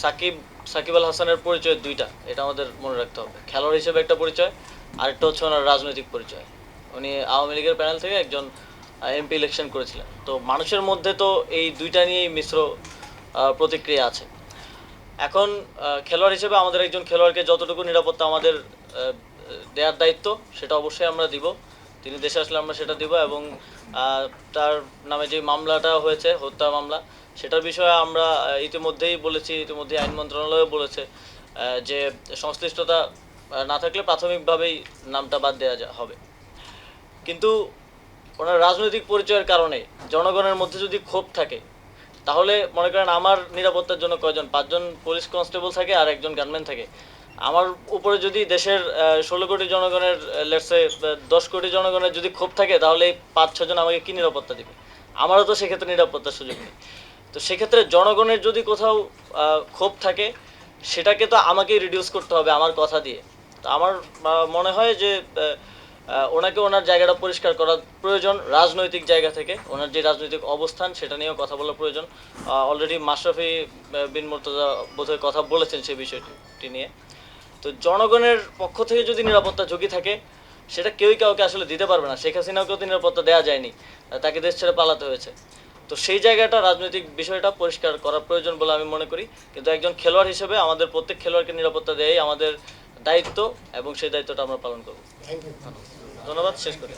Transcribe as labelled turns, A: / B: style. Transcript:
A: সাকিব সাকিব আল হাসানের পরিচয় দুইটা, এটা আমাদের মনে রাখতে হবে। খেলোয়াড় হিসেবে একটা পরিচয়, আরেকটা হচ্ছে ওনার রাজনৈতিক পরিচয়। উনি আওয়ামী লীগের প্যানেল থেকে একজন এমপি ইলেকশন করেছিলেন। তো মানুষের মধ্যে তো এই দুইটা নিয়েই মিশ্র প্রতিক্রিয়া আছে। এখন খেলোয়াড় হিসেবে আমাদের একজন খেলোয়াড়কে যতটুকু নিরাপত্তা আমাদের দেওয়ার দায়িত্ব, সেটা অবশ্যই আমরা দিব। তিনি দেশে আসলে আমরা সেটা দিব। এবং তার নামে যে মামলাটা হয়েছে, হত্যা মামলা, সেটার বিষয়ে আমরা ইতিমধ্যেই বলেছি, ইতিমধ্যেই আইন মন্ত্রণালয়ও বলেছে যে সংশ্লিষ্টতা না থাকলে প্রাথমিকভাবেই নামটা বাদ দেওয়া হবে। কিন্তু ওনার রাজনৈতিক পরিচয়ের কারণে জনগণের মধ্যে যদি ক্ষোভ থাকে, তাহলে মনে করেন আমার নিরাপত্তার জন্য কয়জন, 5জন পুলিশ কনস্টেবল থাকে আর একজন গানম্যান থাকে। আমার উপরে যদি দেশের 16 কোটি জনগণের, লেটসে 10 কোটি জনগণের যদি ক্ষোভ থাকে, তাহলে এই 5-6 জন আমাকে কি নিরাপত্তা দিবে? আমারও তো সেক্ষেত্রে নিরাপত্তার সুযোগ নেই। তো সেক্ষেত্রে জনগণের যদি কোথাও ক্ষোভ থাকে, সেটাকে তো আমাকেই রিডিউস করতে হবে আমার কথা দিয়ে। তো আমার মনে হয় যে ওনাকে ওনার জায়গাটা পরিষ্কার করা প্রয়োজন রাজনৈতিক জায়গা থেকে। ওনার যে রাজনৈতিক অবস্থান, সেটা নিয়েও কথা বলা প্রয়োজন। অলরেডি মাশরাফি বিন মুর্তজা বোধহয় কথা বলেছেন সেই বিষয়টি নিয়ে। তো জনগণের পক্ষ থেকে যদি নিরাপত্তা ঝুঁকি থাকে, সেটা কেউই কাউকে আসলে দিতে পারবে না। শেখ হাসিনাকেও তো নিরাপত্তা দেওয়া যায়নি, তাকে দেশ ছেড়ে পালাতে হয়েছে। তো সেই জায়গাটা, রাজনৈতিক বিষয়টা পরিষ্কার করা প্রয়োজন বলে আমি মনে করি। কিন্তু একজন খেলোয়াড় হিসেবে আমাদের প্রত্যেক খেলোয়াড়কে নিরাপত্তা দেয়াই আমাদের দায়িত্ব, এবং সেই দায়িত্বটা আমরা পালন করব। ধন্যবাদ। শেষ করি।